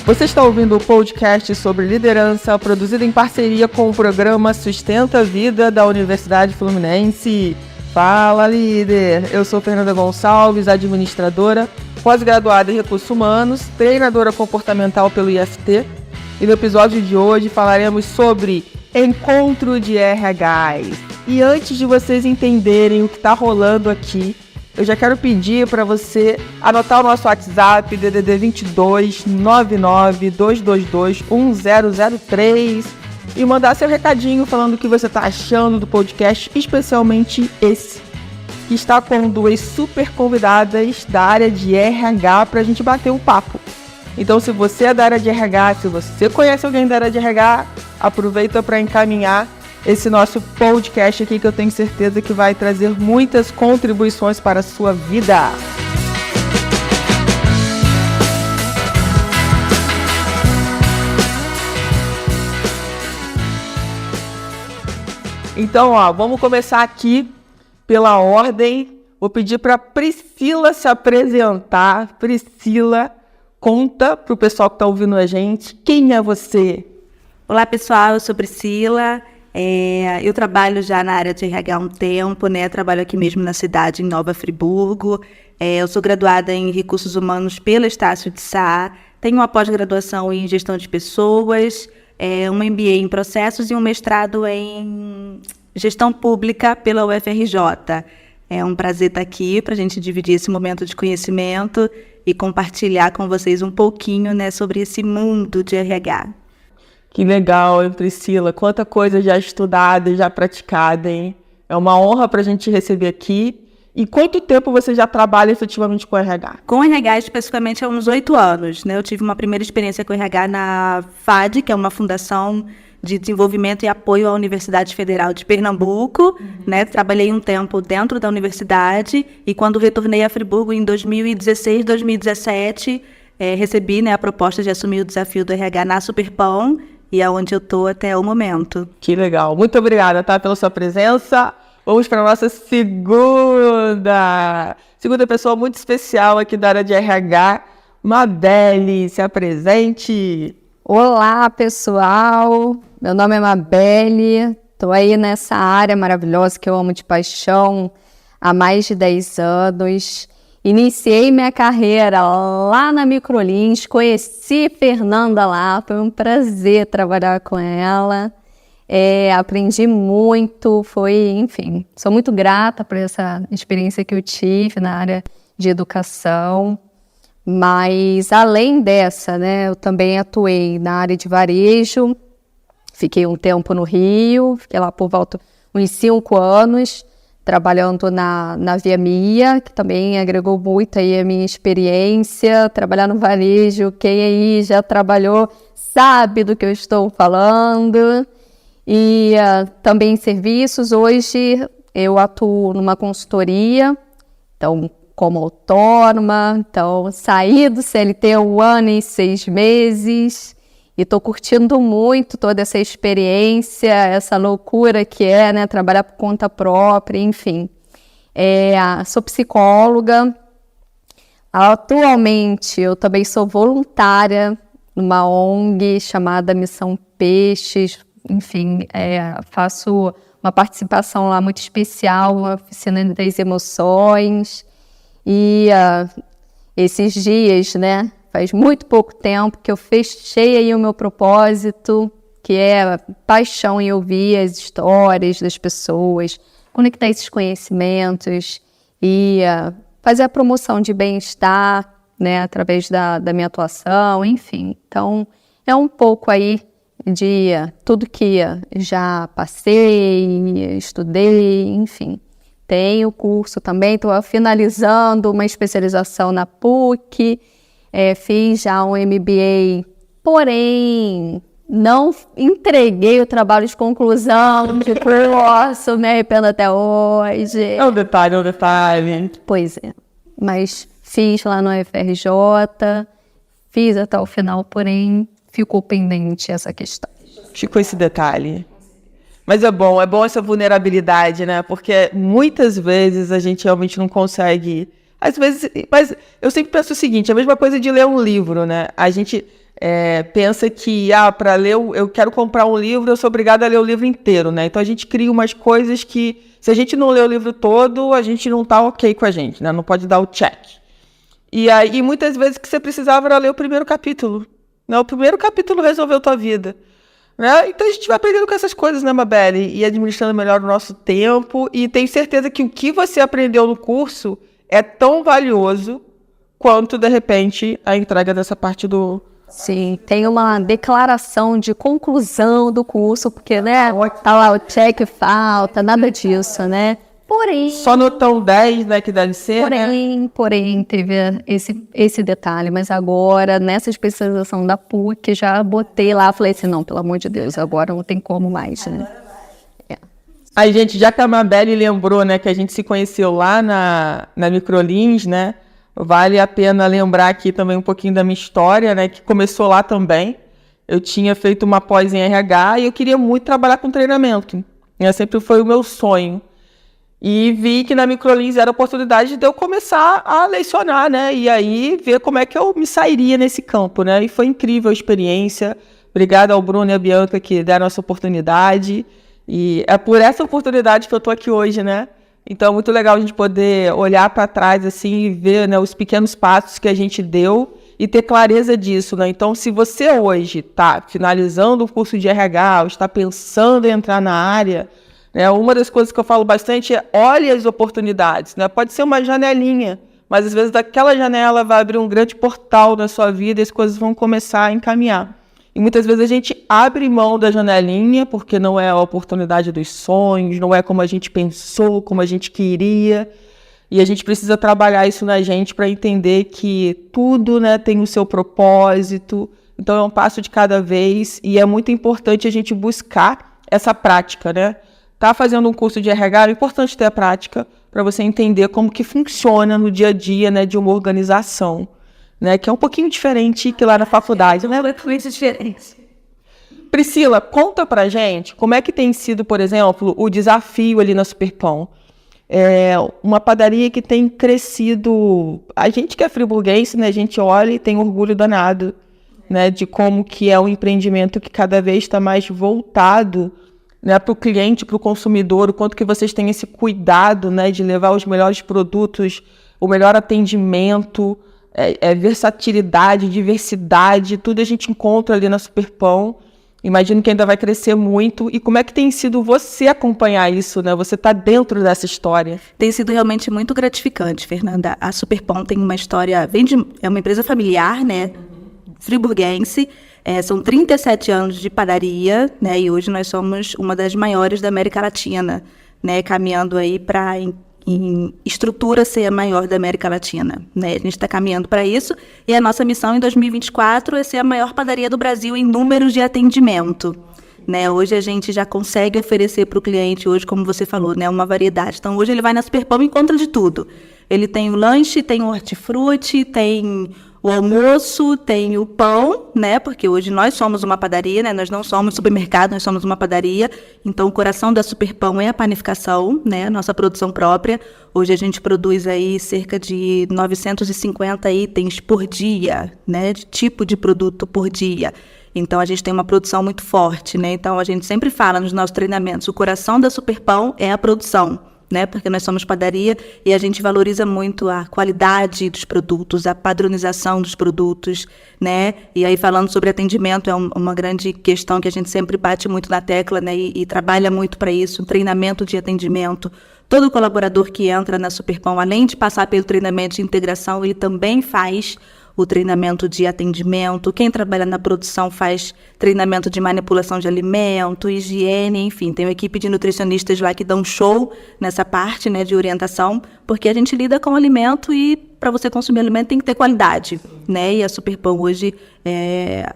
Você está ouvindo o podcast sobre liderança, produzido em parceria com o programa Sustenta a Vida da Universidade Fluminense. Fala, líder! Eu sou Fernanda Gonçalves, administradora, pós-graduada em Recursos Humanos, treinadora comportamental pelo IFT. E no episódio de hoje falaremos sobre encontro de RHs. E antes de vocês entenderem o que está rolando aqui, eu já quero pedir para você anotar o nosso WhatsApp, DDD 22 99 222 1003, e mandar seu recadinho falando o que você está achando do podcast, especialmente esse, que está com duas super convidadas da área de RH para a gente bater um papo. Então, se você é da área de RH, se você conhece alguém da área de RH, aproveita para encaminhar esse nosso podcast aqui, que eu tenho certeza que vai trazer muitas contribuições para a sua vida. Então, vamos começar aqui pela ordem. Vou pedir para Priscila se apresentar. Priscila, conta para o pessoal que está ouvindo a gente, quem é você? Olá, pessoal, eu sou Priscila. Eu trabalho já na área de RH há um tempo, né? Trabalho aqui mesmo na cidade, em Nova Friburgo. Eu sou graduada em Recursos Humanos pela Estácio de Sá. Tenho uma pós-graduação em Gestão de Pessoas, um MBA em Processos e um mestrado em Gestão Pública pela UFRJ. É um prazer estar aqui para a gente dividir esse momento de conhecimento e compartilhar com vocês um pouquinho, né, sobre esse mundo de RH. Que legal, hein, Priscila? Quanta coisa já estudada, já praticada, hein? É uma honra para a gente receber aqui. E quanto tempo você já trabalha efetivamente com RH? Com RH, especificamente, há uns 8 anos, né? Eu tive uma primeira experiência com RH na FAD, que é uma fundação de desenvolvimento e apoio à Universidade Federal de Pernambuco, né? Trabalhei um tempo dentro da universidade e quando retornei a Friburgo em 2016, 2017, recebi, né, a proposta de assumir o desafio do RH na Superpão, e é onde eu estou até o momento. Que legal. Muito obrigada, pela sua presença. Vamos para a nossa segunda pessoa muito especial aqui da área de RH, Mabelle. Se apresente. Olá, pessoal. Meu nome é Mabelle. Estou aí nessa área maravilhosa que eu amo de paixão há mais de 10 anos. Iniciei minha carreira lá na Microlins, conheci Fernanda lá, foi um prazer trabalhar com ela, aprendi muito, enfim, sou muito grata por essa experiência que eu tive na área de educação, mas além dessa, né, eu também atuei na área de varejo, fiquei um tempo no Rio, fiquei lá por volta uns 5 anos, trabalhando na Via Mia, que também agregou muito aí a minha experiência, trabalhar no varejo, quem aí já trabalhou sabe do que eu estou falando, e também em serviços. Hoje eu atuo numa consultoria, então como autônoma, então saí do CLT há 1 ano e 6 meses, e estou curtindo muito toda essa experiência, essa loucura que é, né, trabalhar por conta própria, enfim. Sou psicóloga. Atualmente, eu também sou voluntária numa ONG chamada Missão Peixes. Enfim, faço uma participação lá muito especial, uma oficina das emoções. E esses dias, né, faz muito pouco tempo que eu fechei aí o meu propósito, que é paixão em ouvir as histórias das pessoas, conectar esses conhecimentos e fazer a promoção de bem-estar, né, através da minha atuação, enfim. Então, é um pouco aí de tudo que já passei, estudei, enfim. Tenho curso também, estou finalizando uma especialização na PUC, fiz já um MBA, porém não entreguei o trabalho de conclusão, tipo, nossa, me arrependo até hoje. É um detalhe. Pois é, mas fiz lá no UFRJ, fiz até o final, porém ficou pendente essa questão. Ficou esse detalhe. Mas é bom essa vulnerabilidade, né? Porque muitas vezes a gente realmente não consegue. Às vezes, mas eu sempre penso o seguinte, a mesma coisa de ler um livro, né? A gente pensa que, para ler, eu quero comprar um livro, eu sou obrigada a ler o livro inteiro, né? Então a gente cria umas coisas que, se a gente não lê o livro todo, a gente não tá ok com a gente, né? Não pode dar o check. E aí, muitas vezes, o que você precisava era ler o primeiro capítulo, né? O primeiro capítulo resolveu tua vida, né? Então a gente vai aprendendo com essas coisas, né, Mabelle? E administrando melhor o nosso tempo. E tenho certeza que o que você aprendeu no curso é tão valioso quanto, de repente, a entrega dessa parte do... Sim, tem uma declaração de conclusão do curso, porque, né, tá lá o check falta, nada disso, né? Porém... Só notão 10, né, que deve ser, Porém, teve esse detalhe, mas agora, nessa especialização da PUC, já botei lá, falei assim, não, pelo amor de Deus, agora não tem como mais, né? Aí, gente, já que a Mabelle lembrou, né, que a gente se conheceu lá na Microlins, né, vale a pena lembrar aqui também um pouquinho da minha história, né, que começou lá também. Eu tinha feito uma pós em RH e eu queria muito trabalhar com treinamento, né, sempre foi o meu sonho. E vi que na Microlins era a oportunidade de eu começar a lecionar, né, e aí ver como é que eu me sairia nesse campo, né, e foi incrível a experiência. Obrigada ao Bruno e à Bianca que deram essa oportunidade, e é por essa oportunidade que eu estou aqui hoje, né. Então, é muito legal a gente poder olhar para trás assim, e ver, né, os pequenos passos que a gente deu e ter clareza disso, né? Então, se você hoje está finalizando o curso de RH ou está pensando em entrar na área, né, uma das coisas que eu falo bastante é olhe as oportunidades. Né? Pode ser uma janelinha, mas às vezes daquela janela vai abrir um grande portal na sua vida e as coisas vão começar a encaminhar. E muitas vezes a gente abre mão da janelinha porque não é a oportunidade dos sonhos, não é como a gente pensou, como a gente queria. E a gente precisa trabalhar isso na gente para entender que tudo, né, tem o seu propósito. Então é um passo de cada vez e é muito importante a gente buscar essa prática, né? Tá fazendo um curso de RH, é importante ter a prática para você entender como que funciona no dia a dia, né, de uma organização. Né, que é um pouquinho diferente que lá na faculdade, né? Muito diferente. Priscila, conta pra gente como é que tem sido, por exemplo, o desafio ali na Superpão. Uma padaria que tem crescido... A gente que é friburguense, né, a gente olha e tem orgulho danado, né, de como que é um empreendimento que cada vez está mais voltado, né, para o cliente, para o consumidor, o quanto que vocês têm esse cuidado, né, de levar os melhores produtos, o melhor atendimento... versatilidade, diversidade, tudo a gente encontra ali na Superpão. Imagino que ainda vai crescer muito. E como é que tem sido você acompanhar isso, né? Você está dentro dessa história. Tem sido realmente muito gratificante, Fernanda. A Superpão tem uma história... é uma empresa familiar, né? Friburguense. São 37 anos de padaria, né? E hoje nós somos uma das maiores da América Latina, né? Caminhando aí para... em estrutura ser a maior da América Latina, né? A gente está caminhando para isso e a nossa missão em 2024 é ser a maior padaria do Brasil em números de atendimento, né? Hoje a gente já consegue oferecer para o cliente, hoje, como você falou, né, uma variedade. Então, hoje ele vai na Superpão e encontra de tudo. Ele tem o lanche, tem o hortifruti, tem o almoço, tem o pão, né? Porque hoje nós somos uma padaria, né? Nós não somos supermercado, nós somos uma padaria. Então, o coração da Superpão é a panificação, né? Nossa produção própria. Hoje a gente produz aí cerca de 950 itens por dia, né? De tipo de produto por dia. Então, a gente tem uma produção muito forte, né? Então, a gente sempre fala nos nossos treinamentos, o coração da Superpão é a produção, né? Porque nós somos padaria e a gente valoriza muito a qualidade dos produtos, a padronização dos produtos, né? E aí, falando sobre atendimento, é uma grande questão que a gente sempre bate muito na tecla, né? E trabalha muito para isso, um treinamento de atendimento. Todo colaborador que entra na Superpão, além de passar pelo treinamento de integração, ele também faz o treinamento de atendimento. Quem trabalha na produção faz treinamento de manipulação de alimento, higiene, enfim. Tem uma equipe de nutricionistas lá que dão show nessa parte, né, de orientação, porque a gente lida com alimento e para você consumir alimento tem que ter qualidade, né? E a Superpão hoje,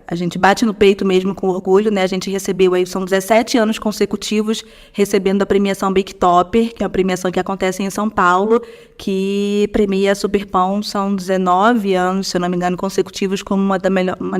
a gente bate no peito mesmo com orgulho, né? A gente recebeu aí, são 17 anos consecutivos recebendo a premiação Big Topper, que é uma premiação que acontece em São Paulo, que premia a Superpão, são 19 anos, se eu não me engano, consecutivos como uma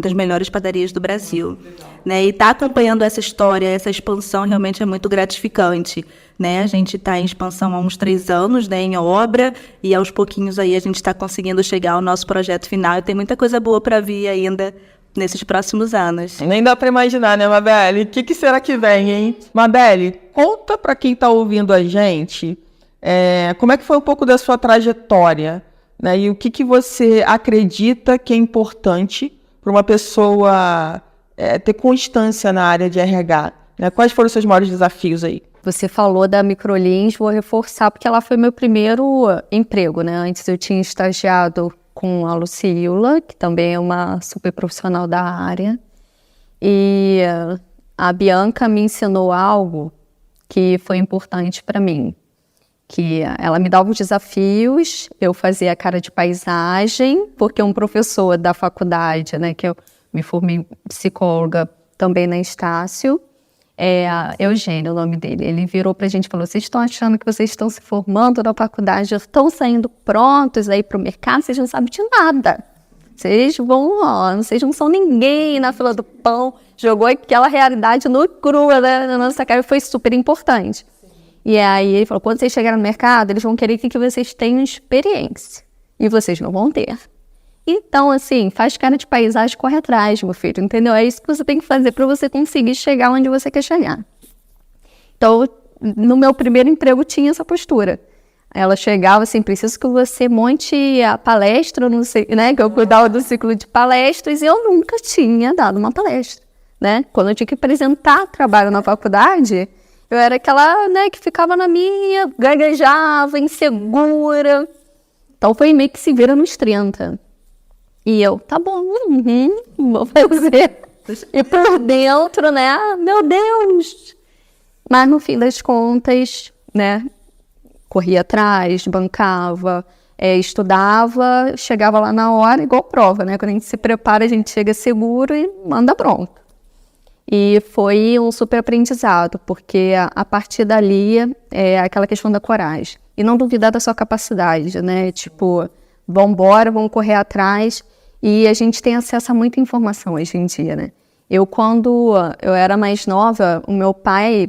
das melhores padarias do Brasil, né? E estar acompanhando essa história, essa expansão realmente é muito gratificante, né? A gente está em expansão há uns 3 anos, né, em obra, e aos pouquinhos aí a gente está conseguindo chegar ao nosso projeto final. E tem muita coisa boa para vir ainda nesses próximos anos. Nem dá para imaginar, né, Mabelle? O que será que vem, hein? Mabelle, conta para quem está ouvindo a gente como é que foi um pouco da sua trajetória, né? E o que você acredita que é importante para uma pessoa ter constância na área de RH, né? Quais foram os seus maiores desafios aí? Você falou da Microlins, vou reforçar, porque ela foi meu primeiro emprego, né? Antes eu tinha estagiado com a Lucila, que também é uma super profissional da área. E a Bianca me ensinou algo que foi importante para mim. Que ela me dava os desafios, eu fazia a cara de paisagem, porque um professor da faculdade, né, que eu me formei psicóloga também na Estácio, Eugênio, o nome dele, ele virou pra gente e falou: vocês estão achando que vocês estão se formando na faculdade, já estão saindo prontos aí pro mercado, vocês não sabem de nada. Vocês não são ninguém na fila do pão. Jogou aquela realidade no crua, né, na nossa cara, e foi super importante. E aí ele falou: quando vocês chegarem no mercado, eles vão querer que vocês tenham experiência. E vocês não vão ter. Então, assim, faz cara de paisagem, corre atrás, meu filho, entendeu? É isso que você tem que fazer para você conseguir chegar onde você quer chegar. Então, no meu primeiro emprego tinha essa postura. Ela chegava assim: preciso que você monte a palestra, não sei, né? Que eu cuidava do ciclo de palestras, e eu nunca tinha dado uma palestra, né? Quando eu tinha que apresentar trabalho na faculdade, eu era aquela, né, que ficava na minha, gaguejava, insegura. Então foi meio que se vira nos 30. E eu, tá bom, vou fazer. E por dentro, né, meu Deus. Mas no fim das contas, né, corria atrás, bancava, estudava, chegava lá na hora, igual prova, né? Quando a gente se prepara, a gente chega seguro e manda pronto. E foi um super aprendizado, porque a partir dali é aquela questão da coragem. E não duvidar da sua capacidade, né? Tipo, vambora, vamos correr atrás. E a gente tem acesso a muita informação hoje em dia, né? Quando eu era mais nova, o meu pai,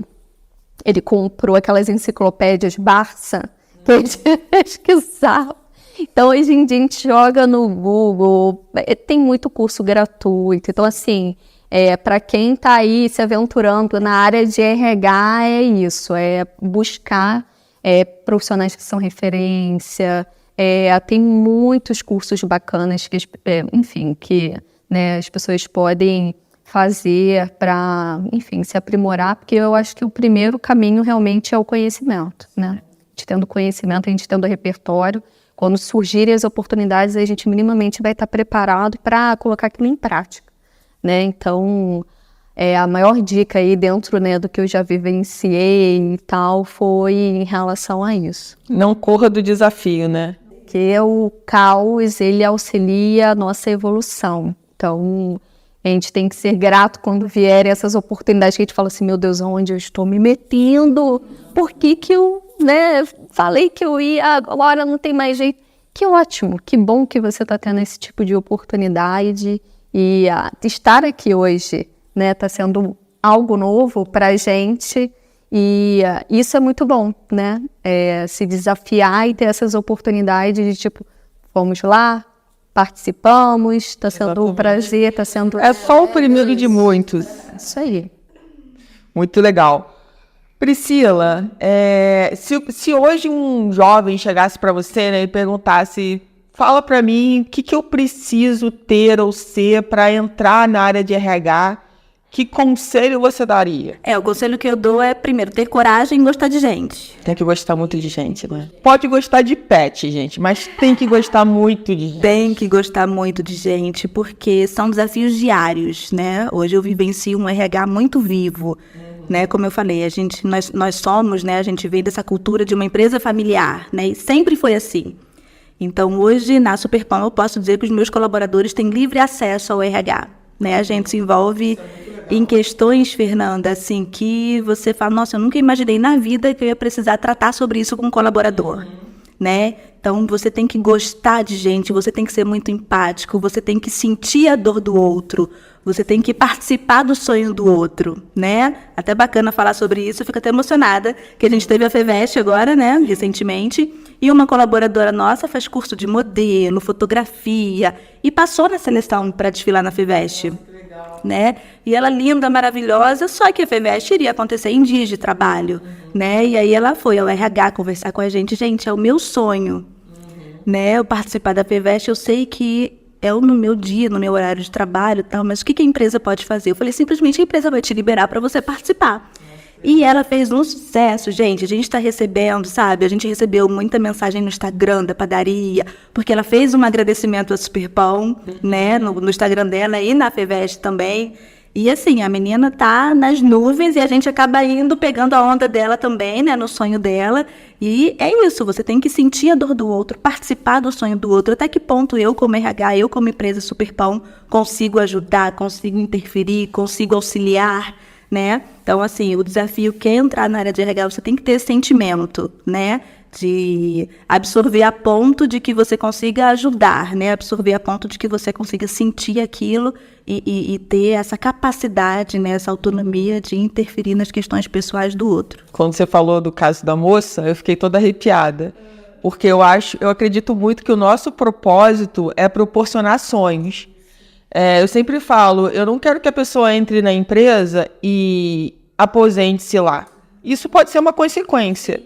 ele comprou aquelas enciclopédias Barça, que a gente pesquisava. Então, hoje em dia, a gente joga no Google, tem muito curso gratuito. Então, assim, para quem está aí se aventurando na área de RH, é isso, buscar profissionais que são referência. Tem muitos cursos bacanas que, enfim, que, né, as pessoas podem fazer para, enfim, se aprimorar, porque eu acho que o primeiro caminho realmente é o conhecimento, né? A gente tendo conhecimento, a gente tendo repertório, quando surgirem as oportunidades, a gente minimamente vai estar preparado para colocar aquilo em prática, né? Então, a maior dica aí dentro, né, do que eu já vivenciei e tal, foi em relação a isso. Não corra do desafio, né? Que o caos, ele auxilia a nossa evolução. Então, a gente tem que ser grato quando vierem essas oportunidades que a gente fala assim: meu Deus, onde eu estou me metendo? Por que eu, né, falei que eu ia, agora não tem mais jeito? Que ótimo, que bom que você está tendo esse tipo de oportunidade. E estar aqui hoje, né, está sendo algo novo para a gente. E isso é muito bom, né? Se desafiar e ter essas oportunidades de tipo, vamos lá, participamos, está sendo um prazer, está sendo... É só o primeiro de muitos. Isso aí. Muito legal. Priscila, se hoje um jovem chegasse para você, né, e perguntasse: fala para mim o que eu preciso ter ou ser para entrar na área de RH, que conselho você daria? O conselho que eu dou é, primeiro, ter coragem e gostar de gente. Tem que gostar muito de gente, né? Pode gostar de pet, gente, mas tem que gostar muito de gente. Tem que gostar muito de gente, porque são desafios diários, né? Hoje eu vivencio um RH muito vivo, né? Como eu falei, nós somos, né? A gente veio dessa cultura de uma empresa familiar, né? E sempre foi assim. Então, hoje, na Superpão, eu posso dizer que os meus colaboradores têm livre acesso ao RH, né? A gente se envolve em questões, Fernanda, assim, que você fala: nossa, eu nunca imaginei na vida que eu ia precisar tratar sobre isso com um colaborador, né? Então, você tem que gostar de gente, você tem que ser muito empático, você tem que sentir a dor do outro, você tem que participar do sonho do outro, né? Até bacana falar sobre isso, eu fico até emocionada, que a gente teve a FEVEST agora, né, recentemente, e uma colaboradora nossa faz curso de modelo, fotografia, e passou na seleção para desfilar na FEVEST. Né? E ela linda, maravilhosa, só que a FEVEST iria acontecer em dias de trabalho, né? E aí ela foi ao RH conversar com a gente, é o meu sonho, né? Eu participar da FEVEST, eu sei que é no meu dia, no meu horário de trabalho, tal, mas o que a empresa pode fazer? Eu falei, simplesmente a empresa vai te liberar para você participar. E ela fez um sucesso, gente. A gente está recebendo, sabe? A gente recebeu muita mensagem no Instagram da padaria, porque ela fez um agradecimento a Superpão, né? No Instagram dela e na FEVEST também. E assim, a menina tá nas nuvens e a gente acaba indo, pegando a onda dela também, né? No sonho dela. E é isso, você tem que sentir a dor do outro, participar do sonho do outro. Até que ponto eu, como RH, eu como empresa Superpão, consigo ajudar, consigo interferir, consigo auxiliar, né? Então, assim, o desafio que é entrar na área de RH, você tem que ter esse sentimento, né? De absorver a ponto de que você consiga ajudar, né? Absorver a ponto de que você consiga sentir aquilo e ter essa capacidade, né? Essa autonomia de interferir nas questões pessoais do outro. Quando você falou do caso da moça, eu fiquei toda arrepiada. Porque eu acredito muito que o nosso propósito é proporcionar sonhos. Eu sempre falo, eu não quero que a pessoa entre na empresa e aposente-se lá. Isso pode ser uma consequência.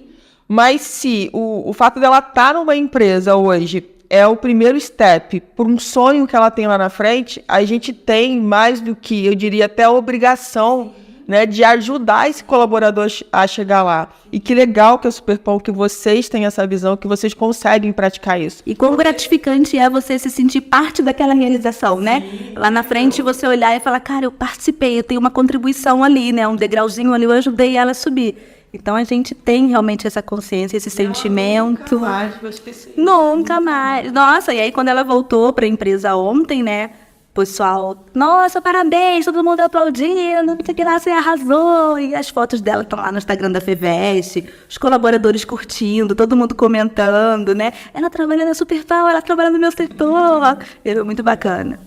Mas se o fato dela estar numa empresa hoje é o primeiro step por um sonho que ela tem lá na frente, a gente tem mais do que, eu diria, até a obrigação, né, de ajudar esse colaborador a chegar lá. E que legal que é o Superpão, que vocês têm essa visão, que vocês conseguem praticar isso. E quão gratificante é você se sentir parte daquela realização, né? Lá na frente você olhar e falar, cara, eu participei, eu tenho uma contribuição ali, né? Um degrauzinho ali, eu ajudei ela a subir. Então a gente tem realmente essa consciência, esse sentimento. Nunca mais vou esquecer. Nunca mais. Nossa, e aí quando ela voltou para a empresa ontem, né? Pessoal, nossa, parabéns, todo mundo aplaudindo, não sei o que lá, você arrasou. E as fotos dela estão lá no Instagram da FEVEST, os colaboradores curtindo, todo mundo comentando, né? Ela trabalha na Superpão, ela trabalha no meu setor. É muito bacana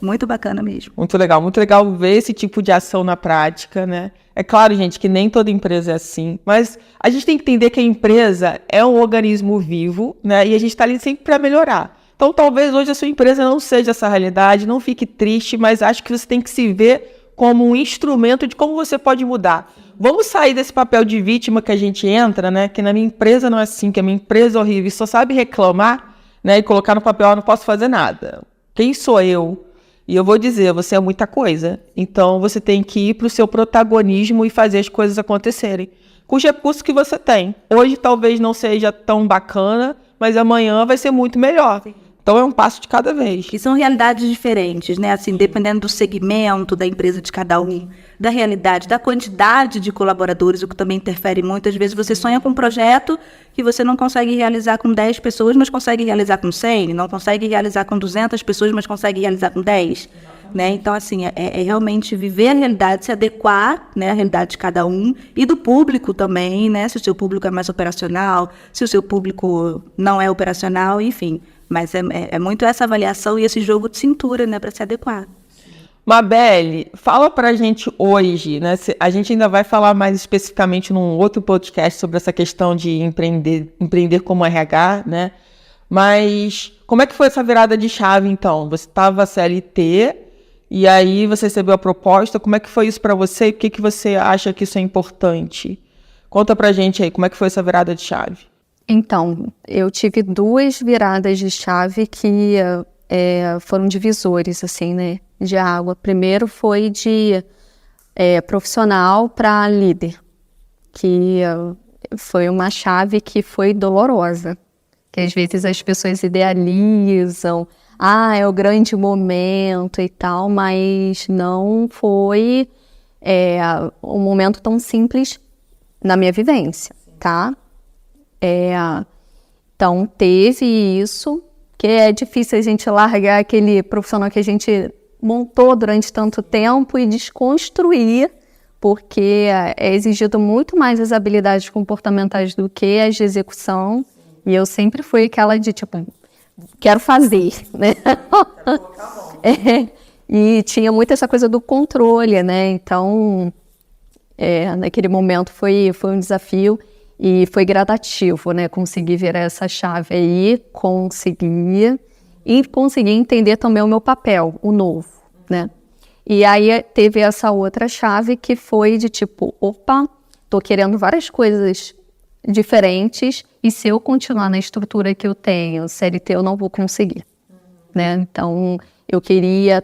mesmo. Muito legal ver esse tipo de ação na prática, né? É claro, gente, que nem toda empresa é assim, mas a gente tem que entender que a empresa é um organismo vivo, né? E a gente está ali sempre para melhorar. Então, talvez hoje a sua empresa não seja essa realidade, não fique triste, mas acho que você tem que se ver como um instrumento de como você pode mudar. Vamos sair desse papel de vítima que a gente entra, né? Que na minha empresa não é assim, que a minha empresa é horrível e só sabe reclamar, né? E colocar no papel, eu não posso fazer nada. Quem sou eu? E eu vou dizer, você é muita coisa. Então, você tem que ir para o seu protagonismo e fazer as coisas acontecerem. Com os recursos que você tem. Hoje talvez não seja tão bacana, mas amanhã vai ser muito melhor. Sim. Então é um passo de cada vez. E são realidades diferentes, né? Assim, dependendo do segmento da empresa de cada um, da realidade, da quantidade de colaboradores, o que também interfere muito. Às vezes você sonha com um projeto que você não consegue realizar com 10 pessoas, mas consegue realizar com 100, não consegue realizar com 200 pessoas, mas consegue realizar com 10. Né? Então, assim, é realmente viver a realidade, se adequar, né, à realidade de cada um e do público também, né? Se o seu público é mais operacional, se o seu público não é operacional, enfim. Mas é muito essa avaliação e esse jogo de cintura, né, para se adequar. Mabelle, fala pra gente hoje, né? A gente ainda vai falar mais especificamente num outro podcast sobre essa questão de empreender como RH, né? Mas como é que foi essa virada de chave, então? Você estava CLT e aí você recebeu a proposta. Como é que foi isso para você e por que você acha que isso é importante? Conta pra gente aí, como é que foi essa virada de chave? Então, eu tive 2 viradas de chave que foram divisores, assim, né, de água. Primeiro foi de profissional para líder, que foi uma chave que foi dolorosa. Que às vezes as pessoas idealizam, é o grande momento e tal, mas não foi um momento tão simples na minha vivência, tá? Então teve isso, que é difícil a gente largar aquele profissional que a gente montou durante tanto tempo e desconstruir, porque é exigido muito mais as habilidades comportamentais do que as de execução, E eu sempre fui aquela de, tipo, quero fazer, né? E tinha muito essa coisa do controle, né? Então, naquele momento foi um desafio e foi gradativo, né? Conseguir virar essa chave aí, conseguir entender também o meu papel, o novo, né? E aí teve essa outra chave que foi de tipo, opa, tô querendo várias coisas diferentes e se eu continuar na estrutura que eu tenho, CLT, eu não vou conseguir, né? Então, eu queria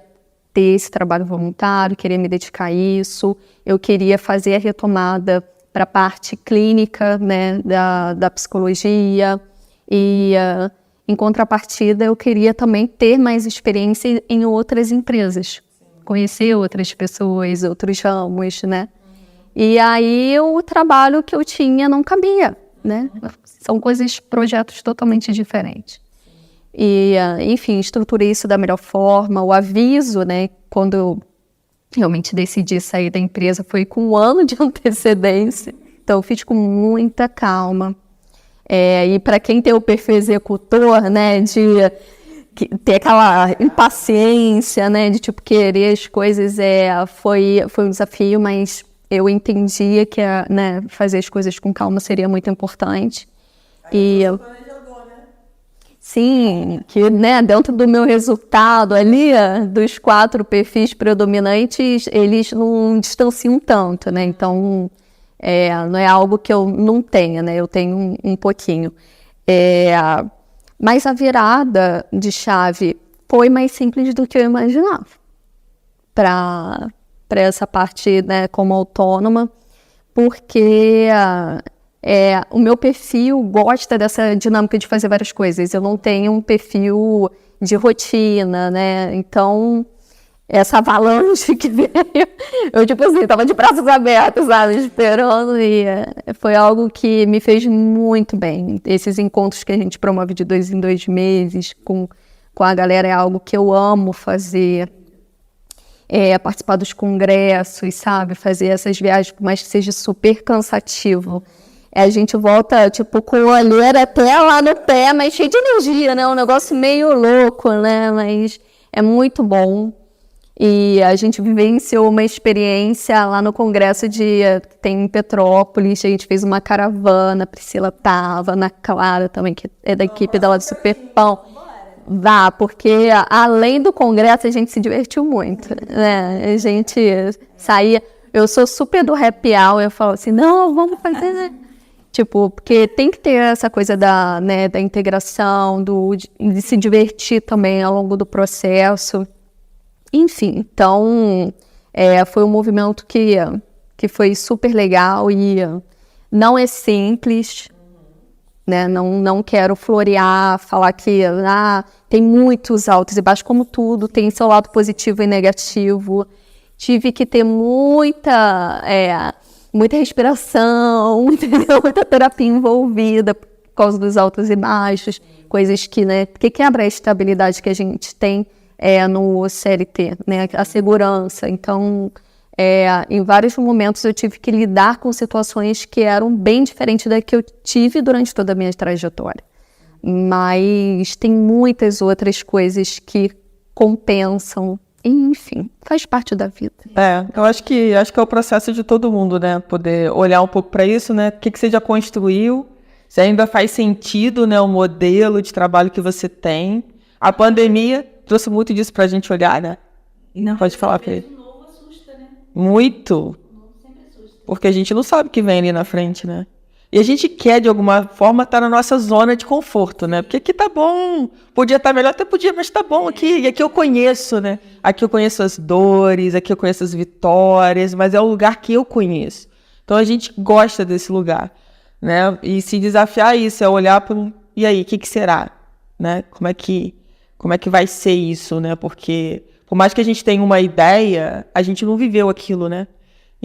ter esse trabalho voluntário, queria me dedicar a isso, eu queria fazer a retomada para a parte clínica, né, da psicologia e, em contrapartida, eu queria também ter mais experiência em outras empresas, conhecer outras pessoas, outros ramos, né? E aí o trabalho que eu tinha não cabia, né? São projetos totalmente diferentes. E, enfim, estruturei isso da melhor forma. O aviso, né, quando eu realmente decidi sair da empresa, foi com 1 ano de antecedência. Então, eu fiz com muita calma. E para quem tem o perfil executor, né, de ter aquela impaciência, né, de tipo querer as coisas, foi um desafio, mas eu entendia que né, fazer as coisas com calma seria muito importante. Sim, que, né, dentro do meu resultado ali, dos 4 perfis predominantes, eles não distanciam tanto, né? Então, não é algo que eu não tenha, né? Eu tenho um pouquinho. Mas a virada de chave foi mais simples do que eu imaginava para essa parte, né, como autônoma, porque o meu perfil gosta dessa dinâmica de fazer várias coisas. Eu não tenho um perfil de rotina, né? Então, essa avalanche que veio, eu, tipo assim, tava de braços abertos, sabe? Esperando, e foi algo que me fez muito bem. Esses encontros que a gente promove de 2 em 2 meses com a galera é algo que eu amo fazer. Participar dos congressos, sabe? Fazer essas viagens, por mais que seja super cansativo. A gente volta, tipo, com o olheiro até lá no pé, mas cheio de energia, né? Um negócio meio louco, né? Mas é muito bom. E a gente vivenciou uma experiência lá no congresso que tem em Petrópolis. A gente fez uma caravana, a Priscila tava, Ana Clara também, que é da equipe dela do Superpão. Vá, porque além do congresso a gente se divertiu muito, né? A gente saía... Eu sou super do happy hour, eu falo assim, não, vamos fazer... Né? Tipo, porque tem que ter essa coisa da integração, de se divertir também ao longo do processo. Enfim, então, foi um movimento que foi super legal e não é simples, né? Não quero florear, falar que tem muitos altos e baixos, como tudo, tem seu lado positivo e negativo. Tive que ter muita respiração, entendeu? Muita terapia envolvida por causa dos altos e baixos, coisas que quebra a estabilidade que a gente tem no CLT, né? A segurança. Então, em vários momentos eu tive que lidar com situações que eram bem diferentes da que eu tive durante toda a minha trajetória. Mas tem muitas outras coisas que compensam. Enfim, faz parte da vida. Eu acho que é o processo de todo mundo, né? Poder olhar um pouco para isso, né? O que você já construiu, se ainda faz sentido, né? O modelo de trabalho que você tem. A pandemia trouxe muito disso pra gente olhar, né? Não, pode falar, Fê. O novo assusta, né? Muito. O novo sempre assusta. Porque a gente não sabe o que vem ali na frente, né? E a gente quer, de alguma forma, estar na nossa zona de conforto, né? Porque aqui tá bom, podia estar melhor, até podia, mas tá bom aqui. E aqui eu conheço, né? Aqui eu conheço as dores, aqui eu conheço as vitórias, mas é o lugar que eu conheço. Então a gente gosta desse lugar, né? E se desafiar a isso, é olhar para e aí, o que será? Né? Como é que vai ser isso, né? Porque, por mais que a gente tenha uma ideia, a gente não viveu aquilo, né?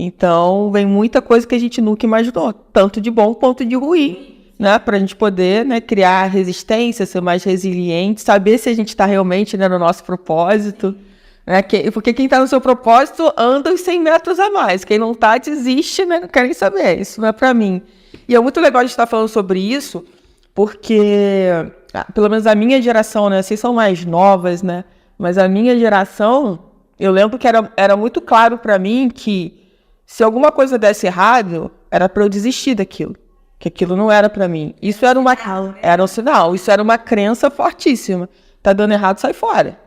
Então, vem muita coisa que a gente nunca imaginou, tanto de bom quanto de ruim, né? Para a gente poder, né, criar resistência, ser mais resiliente, saber se a gente está realmente, né, no nosso propósito. Né? Porque quem está no seu propósito anda os 100 metros a mais. Quem não está, desiste, né? Não quer nem saber. Isso não é para mim. E é muito legal a gente estar falando sobre isso, porque, pelo menos a minha geração, né? Vocês são mais novas, né? Mas a minha geração, eu lembro que era muito claro para mim que se alguma coisa desse errado, era para eu desistir daquilo. Que aquilo não era para mim. Isso era um sinal. Isso era uma crença fortíssima. Tá dando errado, sai fora.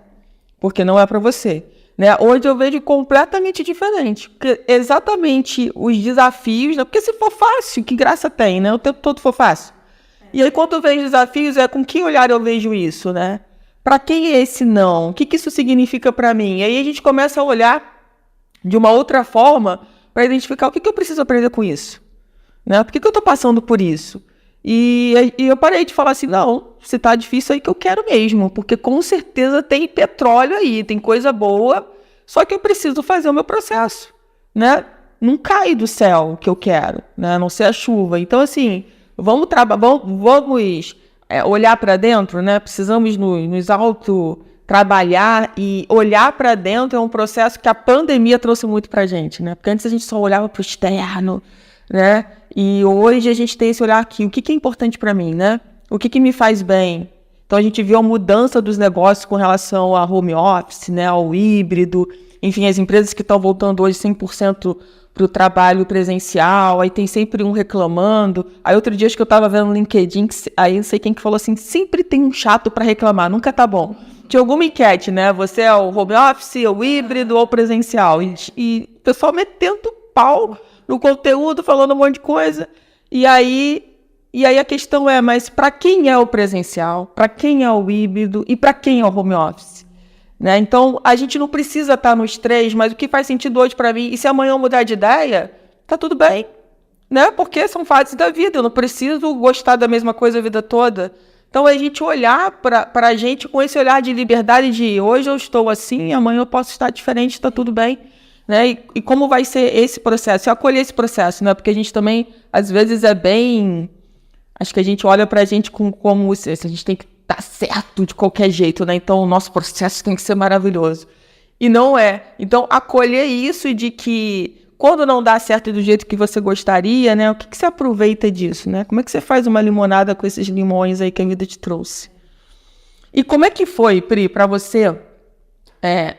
Porque não é para você. Né? Hoje eu vejo completamente diferente. Porque exatamente os desafios, né? Porque se for fácil, que graça tem, né? O tempo todo for fácil. E aí quando eu vejo desafios, com que olhar eu vejo isso, né? Para quem é esse não? O que isso significa para mim? E aí a gente começa a olhar de uma outra forma para identificar o que eu preciso aprender com isso. Né? Por que eu estou passando por isso? E eu parei de falar assim, não, se tá difícil aí que eu quero mesmo, porque com certeza tem petróleo aí, tem coisa boa, só que eu preciso fazer o meu processo, né? Não cai do céu o que eu quero, né? A não ser a chuva. Então, assim, vamos olhar para dentro, né? Precisamos nos auto-trabalhar, e olhar para dentro é um processo que a pandemia trouxe muito pra gente, né? Porque antes a gente só olhava pro externo, né? E hoje a gente tem esse olhar aqui, o que é importante para mim, né? O que me faz bem? Então a gente viu a mudança dos negócios com relação ao home office, né? Ao híbrido, enfim, as empresas que estão voltando hoje 100% para o trabalho presencial, aí tem sempre um reclamando. Aí outro dia acho que eu estava vendo no LinkedIn, aí não sei quem que falou assim, sempre tem um chato para reclamar, nunca tá bom. Tinha alguma enquete, né? Você é o home office, o híbrido ou presencial? E o pessoal metendo pau no conteúdo, falando um monte de coisa. E aí a questão é, mas para quem é o presencial? Para quem é o híbrido? E para quem é o home office? Né? Então, a gente não precisa estar nos três, mas o que faz sentido hoje para mim, e se amanhã eu mudar de ideia, tá tudo bem. Né? Porque são fases da vida, eu não preciso gostar da mesma coisa a vida toda. Então, a gente olhar para a gente com esse olhar de liberdade de hoje eu estou assim, amanhã eu posso estar diferente, está tudo bem. Né? E como vai ser esse processo? Eu acolher esse processo, né? Porque a gente também, às vezes, acho que a gente olha pra gente como se a gente tem que estar certo de qualquer jeito, né? Então o nosso processo tem que ser maravilhoso. E não é. Então, acolher isso e de que quando não dá certo do jeito que você gostaria, né? O que você aproveita disso, né? Como é que você faz uma limonada com esses limões aí que a vida te trouxe? E como é que foi, Pri, pra você,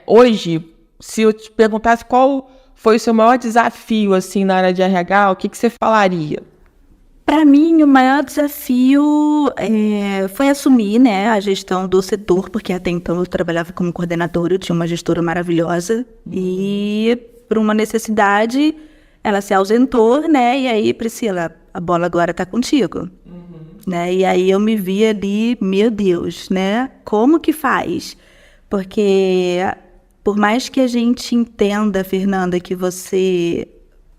hoje, se eu te perguntasse qual foi o seu maior desafio, assim, na área de RH, o que você falaria? Para mim, o maior desafio foi assumir, né, a gestão do setor, porque até então eu trabalhava como coordenadora, eu tinha uma gestora maravilhosa, e por uma necessidade, ela se ausentou, né, e aí, Priscila, a bola agora está contigo. Né, e aí eu me vi ali, meu Deus, né, como que faz? Porque por mais que a gente entenda, Fernanda, que você,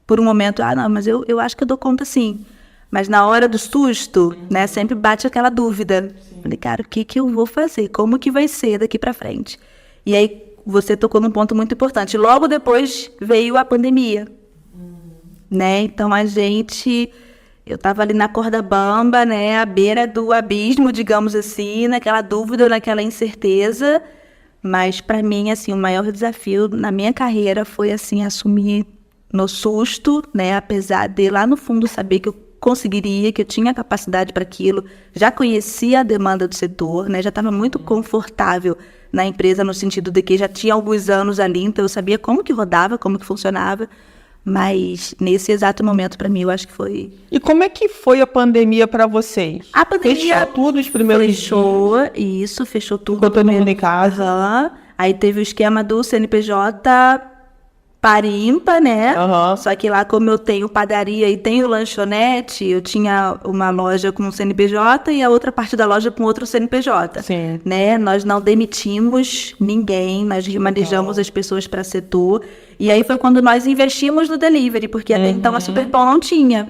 por um momento, não, mas eu acho que eu dou conta sim. Mas na hora do susto, né, sempre bate aquela dúvida. Falei, cara, o que eu vou fazer? Como que vai ser daqui para frente? E aí você tocou num ponto muito importante. Logo depois veio a pandemia. Né? Então eu estava ali na corda bamba, né, à beira do abismo, digamos assim, naquela dúvida, naquela incerteza. Mas, para mim, assim, o maior desafio na minha carreira foi, assim, assumir no susto, né? Apesar de, lá no fundo, saber que eu conseguiria, que eu tinha capacidade para aquilo. Já conhecia a demanda do setor, né? Já estava muito confortável na empresa, no sentido de que já tinha alguns anos ali, então eu sabia como que rodava, como que funcionava. Mas, nesse exato momento, para mim, eu acho que foi... E como é que foi a pandemia para vocês? A pandemia... Fechou tudo os primeiros dias? Fechou tudo. Ficou todo mundo em casa. Aí teve o esquema do CNPJ par e ímpar, né? Só que lá, como eu tenho padaria e tenho lanchonete, eu tinha uma loja com um CNPJ e a outra parte da loja com outro CNPJ. Sim. Né? Nós não demitimos ninguém, nós remanejamos as pessoas para setor. E aí foi quando nós investimos no delivery, porque até então a Superpão não tinha.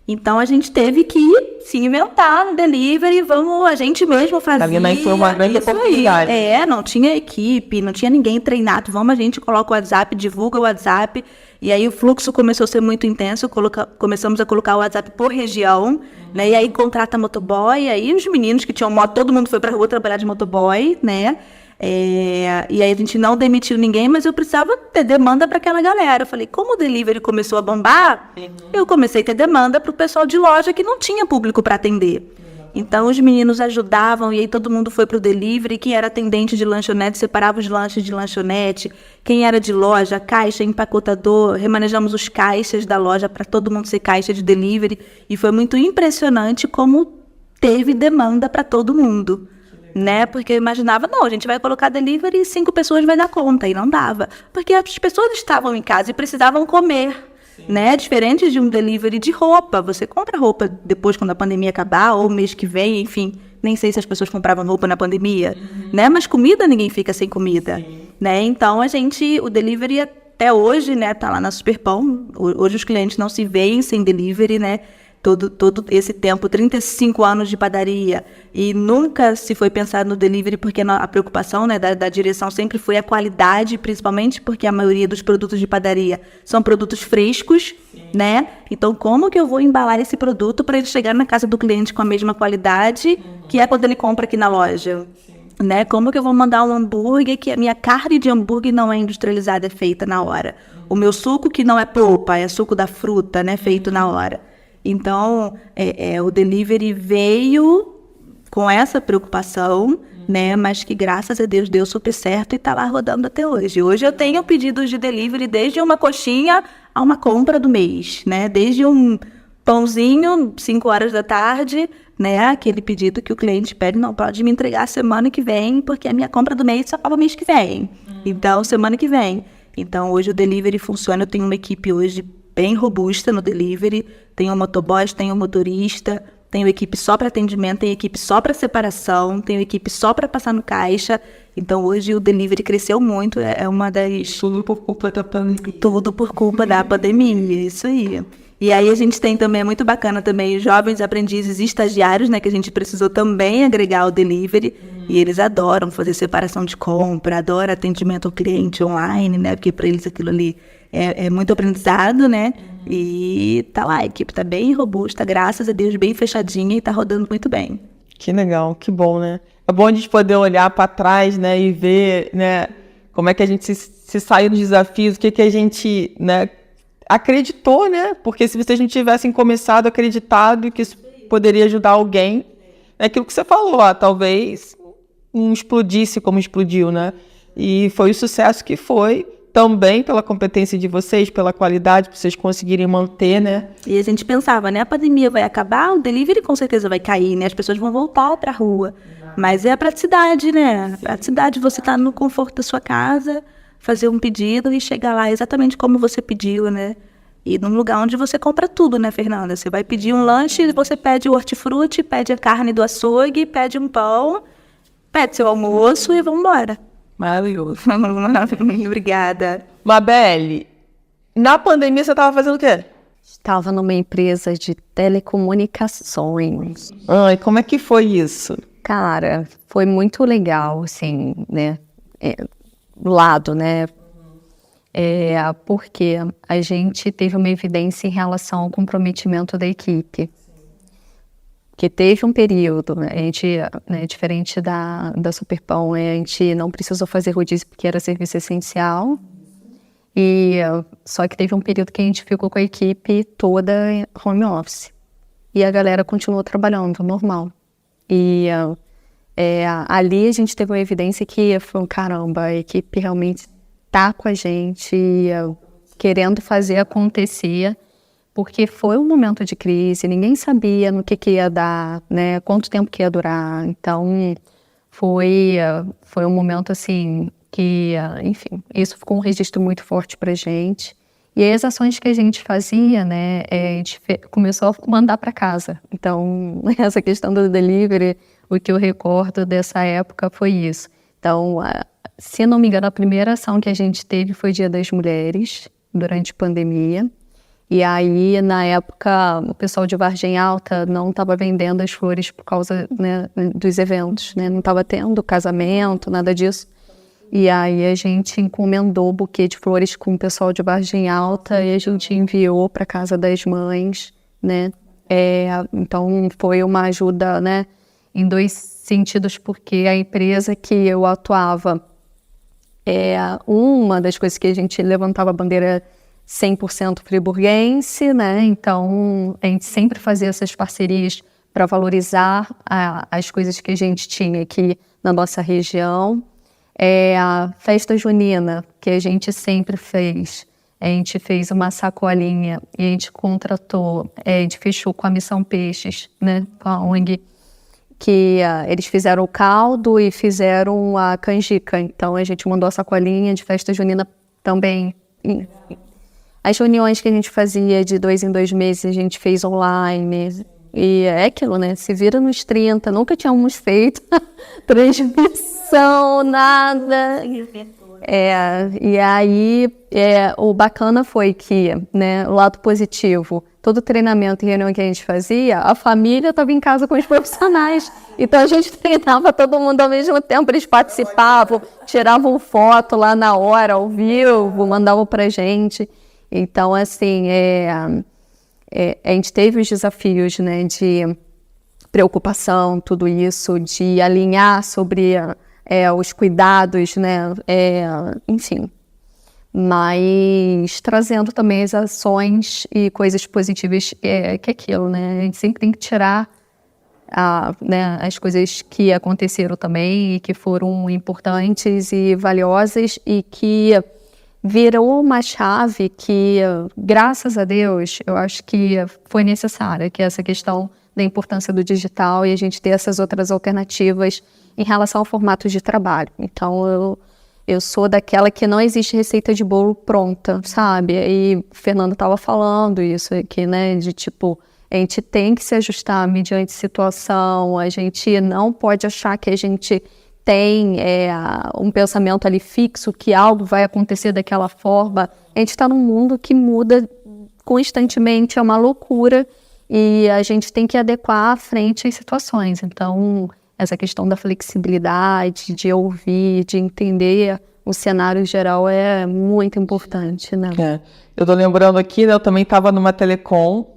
Então a gente teve que se inventar no delivery, a gente mesmo fazia. Ali foi uma grande oportunidade. Não tinha equipe, não tinha ninguém treinado. A gente coloca o WhatsApp, divulga o WhatsApp. E aí o fluxo começou a ser muito intenso, começamos a colocar o WhatsApp por região, né? E aí contrata motoboy, aí os meninos que tinham moto, todo mundo foi pra rua trabalhar de motoboy, né? E aí a gente não demitiu ninguém, mas eu precisava ter demanda para aquela galera. Eu falei, como o delivery começou a bombar, eu comecei a ter demanda para o pessoal de loja que não tinha público para atender. Então, os meninos ajudavam e aí todo mundo foi pro delivery. Quem era atendente de lanchonete, separava os lanches de lanchonete. Quem era de loja, caixa, empacotador, remanejamos os caixas da loja para todo mundo ser caixa de delivery. E foi muito impressionante como teve demanda para todo mundo, né? Porque eu imaginava, não, a gente vai colocar delivery e 5 pessoas vai dar conta. E não dava. Porque as pessoas estavam em casa e precisavam comer. Né? Diferente de um delivery de roupa. Você compra roupa depois, quando a pandemia acabar, ou mês que vem, enfim. Nem sei se as pessoas compravam roupa na pandemia, né? Mas comida, ninguém fica sem comida, né? Então, o delivery até hoje, né, tá lá na Superpão. Hoje os clientes não se veem sem delivery, né? Todo esse tempo, 35 anos de padaria, e nunca se foi pensado no delivery, porque a preocupação, né, da direção sempre foi a qualidade, principalmente porque a maioria dos produtos de padaria são produtos frescos, né? Então, como que eu vou embalar esse produto para ele chegar na casa do cliente com a mesma qualidade que é quando ele compra aqui na loja? Né? Como que eu vou mandar um hambúrguer que a minha carne de hambúrguer não é industrializada, é feita na hora? O meu suco que não é polpa, é suco da fruta, né, feito na hora. Então, o delivery veio com essa preocupação, né? Mas que, graças a Deus, deu super certo e está lá rodando até hoje. Hoje eu tenho pedidos de delivery desde uma coxinha a uma compra do mês, né? Desde um pãozinho, 5 horas da tarde, né? Aquele pedido que o cliente pede, não, pode me entregar semana que vem, porque a minha compra do mês só acaba mês que vem. Então, semana que vem. Então, hoje o delivery funciona. Eu tenho uma equipe hoje bem robusta no delivery, tenho um motoboy, tenho um motorista, tenho equipe só para atendimento, tenho equipe só para separação, tenho equipe só para passar no caixa. Então, hoje o delivery cresceu muito, é uma das... Tudo por culpa da pandemia. Tudo por culpa da pandemia, isso aí. E aí a gente tem também, é muito bacana também, jovens aprendizes e estagiários, né, que a gente precisou também agregar ao delivery, e eles adoram fazer separação de compra, adoram atendimento ao cliente online, né, porque para eles aquilo ali é muito aprendizado, né, e tá lá, a equipe tá bem robusta, graças a Deus, bem fechadinha e tá rodando muito bem. Que legal, que bom, né? É bom a gente poder olhar para trás, né, e ver, né, como é que a gente se saiu dos desafios, o que a gente, né, acreditou, né? Porque se vocês não tivessem começado, acreditado que isso poderia ajudar alguém, é aquilo que você falou, talvez não explodisse como explodiu, né? E foi o sucesso que foi, também pela competência de vocês, pela qualidade, para vocês conseguirem manter, né? E a gente pensava, né? A pandemia vai acabar, o delivery com certeza vai cair, né? As pessoas vão voltar para a rua. Mas é a praticidade, né? A praticidade, você tá no conforto da sua casa, fazer um pedido e chegar lá exatamente como você pediu, né? E num lugar onde você compra tudo, né, Fernanda? Você vai pedir um lanche, você pede o hortifruti, pede a carne do açougue, pede um pão, pede seu almoço e vamos embora. Maravilhoso. Obrigada. Mabelle, na pandemia você estava fazendo o quê? Estava numa empresa de telecomunicações. E como é que foi isso? Cara, foi muito legal, assim, né? Do lado, né? Porque a gente teve uma evidência em relação ao comprometimento da equipe. Que teve um período, a gente, né, diferente da Superpão, a gente não precisou fazer rodízio porque era serviço essencial. Só que teve um período que a gente ficou com a equipe toda home office. E a galera continuou trabalhando normal. Ali a gente teve uma evidência que foi caramba, a equipe realmente tá com a gente, querendo fazer acontecer, porque foi um momento de crise, ninguém sabia no que ia dar, né, quanto tempo que ia durar. Então, foi um momento assim que, enfim, isso ficou um registro muito forte pra gente. E aí, as ações que a gente fazia, né, a gente começou a mandar para casa. Então, essa questão do delivery, o que eu recordo dessa época foi isso. Então, se não me engano, a primeira ação que a gente teve foi Dia das Mulheres, durante a pandemia. E aí, na época, o pessoal de Vargem Alta não estava vendendo as flores por causa, né, dos eventos, né? Não estava tendo casamento, nada disso. E aí a gente encomendou o buquê de flores com o pessoal de Vargem Alta e a gente enviou para casa das mães, né? Então foi uma ajuda, né, em 2 sentidos, porque a empresa que eu atuava, uma das coisas que a gente levantava a bandeira 100% friburguense, né? Então a gente sempre fazia essas parcerias para valorizar as coisas que a gente tinha aqui na nossa região. A festa junina, que a gente sempre fez. A gente fez uma sacolinha e a gente contratou, a gente fechou com a Missão Peixes, né, com a ONG, que eles fizeram o caldo e fizeram a canjica. Então a gente mandou a sacolinha de festa junina também. As reuniões que a gente fazia de 2 em 2 meses, a gente fez online. E é aquilo, né? Se vira nos 30, nunca tínhamos feito transmissão, nada. E aí, o bacana foi que, né, o lado positivo, todo treinamento e reunião que a gente fazia, a família estava em casa com os profissionais. Então a gente treinava todo mundo ao mesmo tempo, eles participavam, tiravam foto lá na hora, ao vivo, mandavam pra gente. Então, assim, a gente teve os desafios, né, de preocupação, tudo isso, de alinhar sobre os cuidados, né, enfim. Mas trazendo também as ações e coisas positivas, que é aquilo, né, a gente sempre tem que tirar né, as coisas que aconteceram também e que foram importantes e valiosas e que virou uma chave que, graças a Deus, eu acho que foi necessária, que é essa questão da importância do digital e a gente ter essas outras alternativas em relação ao formato de trabalho. Então, eu sou daquela que não existe receita de bolo pronta, sabe? E o Fernando estava falando isso aqui, né? De tipo, a gente tem que se ajustar mediante situação, a gente não pode achar que a gente tem um pensamento ali fixo, que algo vai acontecer daquela forma. A gente está num mundo que muda constantemente, é uma loucura, e a gente tem que adequar à frente às situações. Então, essa questão da flexibilidade, de ouvir, de entender o cenário geral é muito importante, né? Eu tô lembrando aqui, né, eu também estava numa telecom,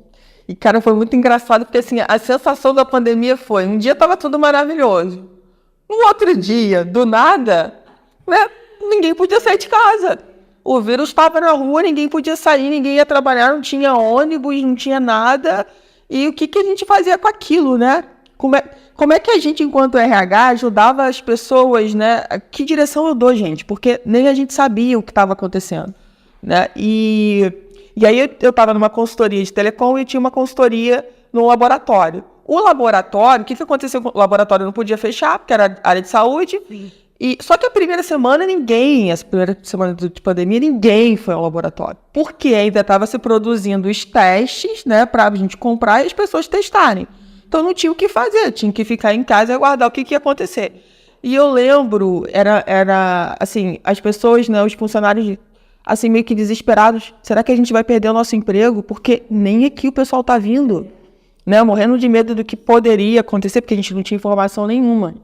e, cara, foi muito engraçado, porque, assim, a sensação da pandemia foi, um dia estava tudo maravilhoso. No outro dia, do nada, né, ninguém podia sair de casa. O vírus estava na rua, ninguém podia sair, ninguém ia trabalhar, não tinha ônibus, não tinha nada. E o que a gente fazia com aquilo, né? Como é que a gente, enquanto RH, ajudava as pessoas, né? Que direção eu dou, gente? Porque nem a gente sabia o que estava acontecendo, né? E aí eu estava numa consultoria de telecom e tinha uma consultoria no laboratório. O laboratório, o que aconteceu? O laboratório não podia fechar, porque era área de saúde. Sim. Só que a primeira semana de pandemia, ninguém foi ao laboratório. Porque ainda estava se produzindo os testes, né, para a gente comprar e as pessoas testarem. Então não tinha o que fazer, tinha que ficar em casa e aguardar o que ia acontecer. E eu lembro, era assim, as pessoas, né, os funcionários, assim, meio que desesperados. Será que a gente vai perder o nosso emprego? Porque nem aqui o pessoal está vindo. Né, morrendo de medo do que poderia acontecer, porque a gente não tinha informação nenhuma.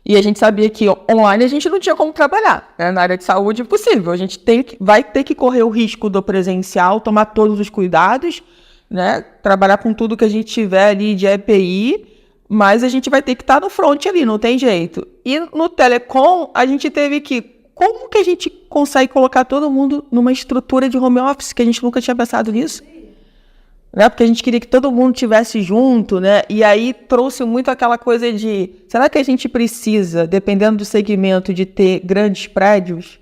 E a gente sabia que online a gente não tinha como trabalhar, né? Na área de saúde, impossível. A gente vai ter que correr o risco do presencial, tomar todos os cuidados, né? Trabalhar com tudo que a gente tiver ali de EPI, mas a gente vai ter que estar no front ali, não tem jeito. E no telecom, a gente teve que... Como que a gente consegue colocar todo mundo numa estrutura de home office, que a gente nunca tinha pensado nisso? Né? Porque a gente queria que todo mundo estivesse junto, né? E aí trouxe muito aquela coisa de, será que a gente precisa, dependendo do segmento, de ter grandes prédios?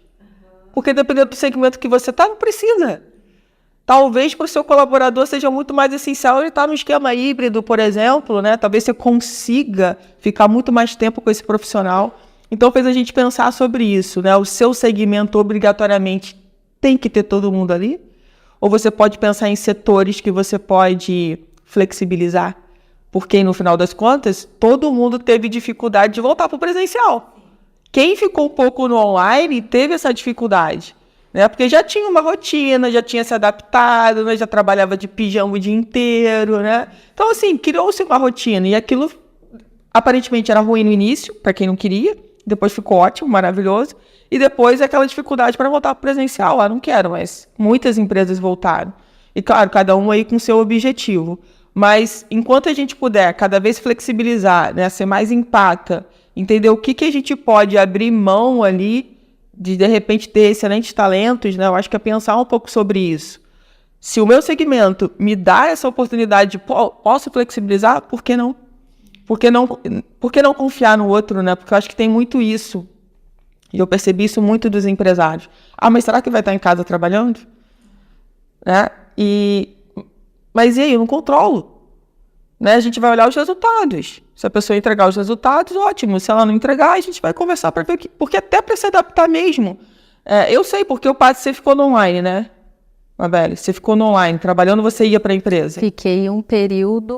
Porque dependendo do segmento que você está, não precisa. Talvez para o seu colaborador seja muito mais essencial ele estar no esquema híbrido, por exemplo, né? Talvez você consiga ficar muito mais tempo com esse profissional. Então fez a gente pensar sobre isso, né? O seu segmento obrigatoriamente tem que ter todo mundo ali? Ou você pode pensar em setores que você pode flexibilizar? Porque, no final das contas, todo mundo teve dificuldade de voltar para o presencial. Quem ficou um pouco no online teve essa dificuldade, né? Porque já tinha uma rotina, já tinha se adaptado, né? Já trabalhava de pijama o dia inteiro, né? Então, assim, criou-se uma rotina. E aquilo, aparentemente, era ruim no início, para quem não queria. Depois ficou ótimo, maravilhoso. E depois aquela dificuldade para voltar para o presencial. Não quero, mas muitas empresas voltaram. E, claro, cada um aí com seu objetivo. Mas, enquanto a gente puder cada vez flexibilizar, né, ser mais empata, entender o que a gente pode abrir mão ali, de repente, ter excelentes talentos, né, eu acho que é pensar um pouco sobre isso. Se o meu segmento me dá essa oportunidade de posso flexibilizar, por que não? Por que não confiar no outro, né? Porque eu acho que tem muito isso. E eu percebi isso muito dos empresários. Mas será que vai estar em casa trabalhando? Né? Mas e aí? Eu não controlo. Né? A gente vai olhar os resultados. Se a pessoa entregar os resultados, ótimo. Se ela não entregar, a gente vai conversar para ver o que... Porque até para se adaptar mesmo. Eu sei, porque o Paty, você ficou no online, né? Mabeli, você ficou no online, trabalhando, você ia para a empresa? Fiquei um período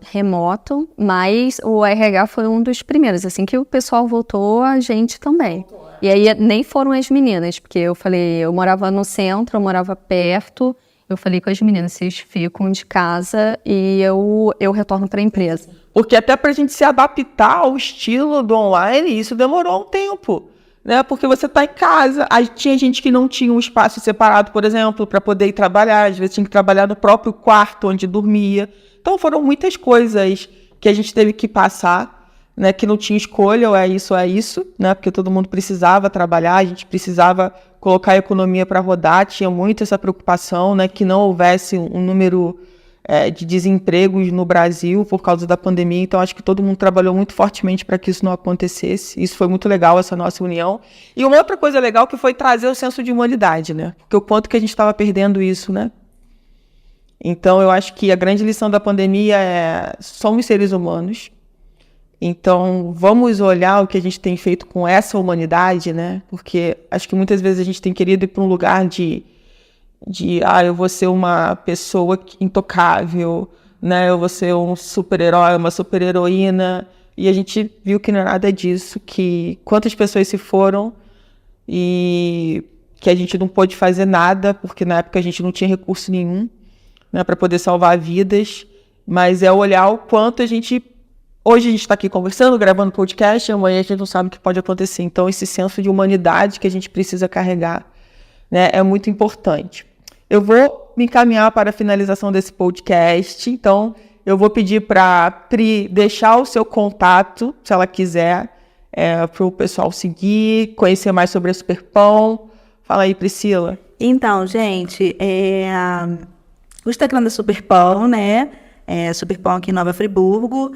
remoto, mas o RH foi um dos primeiros. Assim que o pessoal voltou, a gente também. E aí nem foram as meninas, porque eu falei, eu morava no centro, eu morava perto. Eu falei com as meninas, vocês ficam de casa e eu retorno para a empresa. Porque até para a gente se adaptar ao estilo do online, isso demorou um tempo. Né? Porque você está em casa. Aí tinha gente que não tinha um espaço separado, por exemplo, para poder ir trabalhar. Às vezes tinha que trabalhar no próprio quarto onde dormia. Então foram muitas coisas que a gente teve que passar, né? Que não tinha escolha, ou é isso, né? Porque todo mundo precisava trabalhar, a gente precisava colocar a economia para rodar. Tinha muito essa preocupação, né? Que não houvesse um número de desempregos no Brasil por causa da pandemia. Então, acho que todo mundo trabalhou muito fortemente para que isso não acontecesse. Isso foi muito legal, essa nossa união. E uma outra coisa legal que foi trazer o senso de humanidade, né? Porque o quanto que a gente estava perdendo isso, né? Então, eu acho que a grande lição da pandemia somos seres humanos. Então, vamos olhar o que a gente tem feito com essa humanidade, né? Porque acho que muitas vezes a gente tem querido ir para um lugar de eu vou ser uma pessoa intocável, né? Eu vou ser um super-herói, uma super-heroína. E a gente viu que não é nada disso, que quantas pessoas se foram e que a gente não pôde fazer nada, porque na época a gente não tinha recurso nenhum, né, para poder salvar vidas. Mas é olhar o quanto a gente... Hoje a gente está aqui conversando, gravando podcast, amanhã a gente não sabe o que pode acontecer. Então, esse senso de humanidade que a gente precisa carregar, né, é muito importante. Eu vou me encaminhar para a finalização desse podcast, então eu vou pedir para a Pri deixar o seu contato, se ela quiser, para o pessoal seguir, conhecer mais sobre a Superpão. Fala aí, Priscila. Então, gente, o Instagram da Superpão, né? Superpão aqui em Nova Friburgo.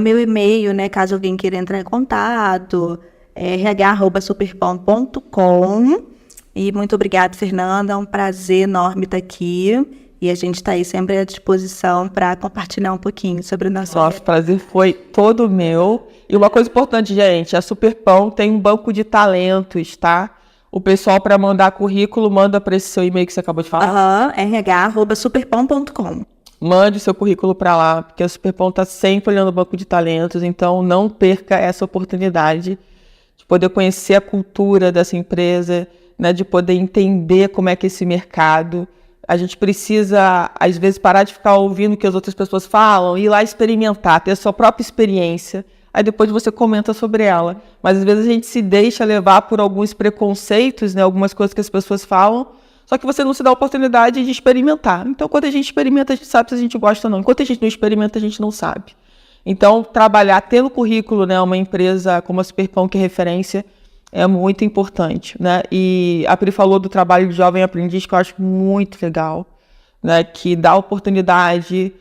Meu e-mail, né? Caso alguém queira entrar em contato, rh@superpão.com. E muito obrigada, Fernanda. É um prazer enorme estar aqui. E a gente está aí sempre à disposição para compartilhar um pouquinho sobre o nosso... Nossa, o prazer foi todo meu. E uma coisa importante, gente, a Superpão tem um banco de talentos, tá? O pessoal, para mandar currículo, manda para esse seu e-mail que você acabou de falar. rh@superpão.com. Mande o seu currículo para lá, porque a Superpão está sempre olhando o banco de talentos. Então, não perca essa oportunidade de poder conhecer a cultura dessa empresa, né, de poder entender como é que é esse mercado. A gente precisa, às vezes, parar de ficar ouvindo o que as outras pessoas falam e ir lá experimentar, ter a sua própria experiência. Aí depois você comenta sobre ela. Mas às vezes a gente se deixa levar por alguns preconceitos, né, algumas coisas que as pessoas falam, só que você não se dá a oportunidade de experimentar. Então, quando a gente experimenta, a gente sabe se a gente gosta ou não. Enquanto a gente não experimenta, a gente não sabe. Então, trabalhar, ter no currículo, né, uma empresa como a Superpão, que é referência, é muito importante, né? E a Pri falou do trabalho de jovem aprendiz, que eu acho muito legal, né? Que dá oportunidade,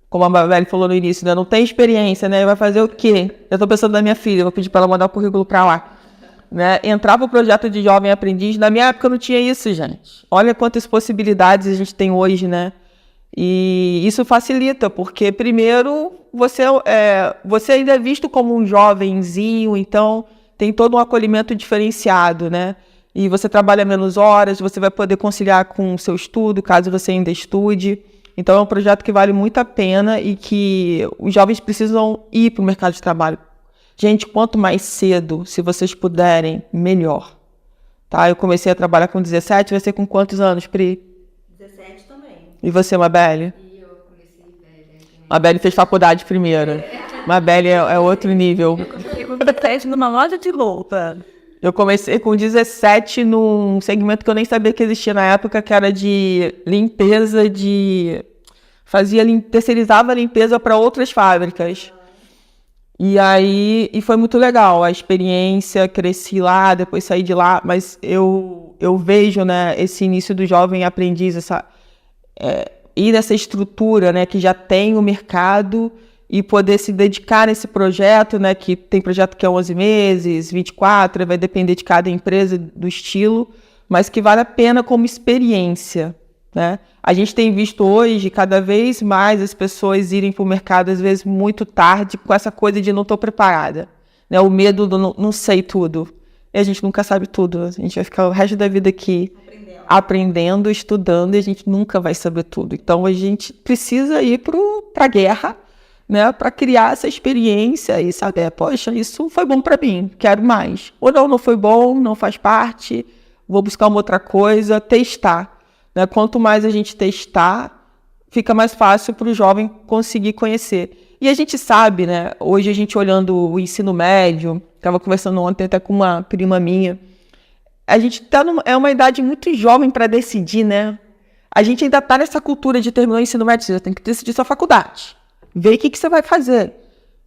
como a Mabeli falou no início, né? Não tem experiência, né? Vai fazer o quê? Eu estou pensando na minha filha, vou pedir para ela mandar o currículo para lá. Né? Entrar para o projeto de jovem aprendiz, na minha época não tinha isso, gente. Olha quantas possibilidades a gente tem hoje, né? E isso facilita, porque primeiro você ainda é visto como um jovenzinho, então tem todo um acolhimento diferenciado, né? E você trabalha menos horas, você vai poder conciliar com o seu estudo, caso você ainda estude. Então é um projeto que vale muito a pena e que os jovens precisam ir para o mercado de trabalho. Gente, quanto mais cedo, se vocês puderem, melhor. Tá? Eu comecei a trabalhar com 17, vai ser com quantos anos, Pri? 17 também. E você, Mabeli? E eu comecei velha. Mabeli fez faculdade primeiro. Mabeli é outro nível. Eu comecei com 17 numa loja de roupa. Eu comecei com 17 num segmento que eu nem sabia que existia na época, que era de limpeza terceirizava a limpeza para outras fábricas. E aí, foi muito legal a experiência, cresci lá, depois saí de lá, mas eu vejo, né, esse início do jovem aprendiz, ir nessa estrutura, né, que já tem o mercado e poder se dedicar nesse projeto, né, que tem projeto que é 11 meses, 24, vai depender de cada empresa, do estilo, mas que vale a pena como experiência, né? A gente tem visto hoje cada vez mais as pessoas irem para o mercado, às vezes muito tarde, com essa coisa de não estou preparada, né? O medo do não sei tudo. E a gente nunca sabe tudo. A gente vai ficar o resto da vida aqui aprendendo, estudando, e a gente nunca vai saber tudo. Então a gente precisa ir para a guerra, né? Para criar essa experiência e saber, poxa, isso foi bom para mim, quero mais. Ou não foi bom, não faz parte, vou buscar uma outra coisa, testar. Né? Quanto mais a gente testar, fica mais fácil para o jovem conseguir conhecer. E a gente sabe, né? Hoje a gente olhando o ensino médio, estava conversando ontem até com uma prima minha, a gente é uma idade muito jovem para decidir, né? A gente ainda está nessa cultura de terminar o ensino médio, você já tem que decidir sua faculdade, ver o que você vai fazer.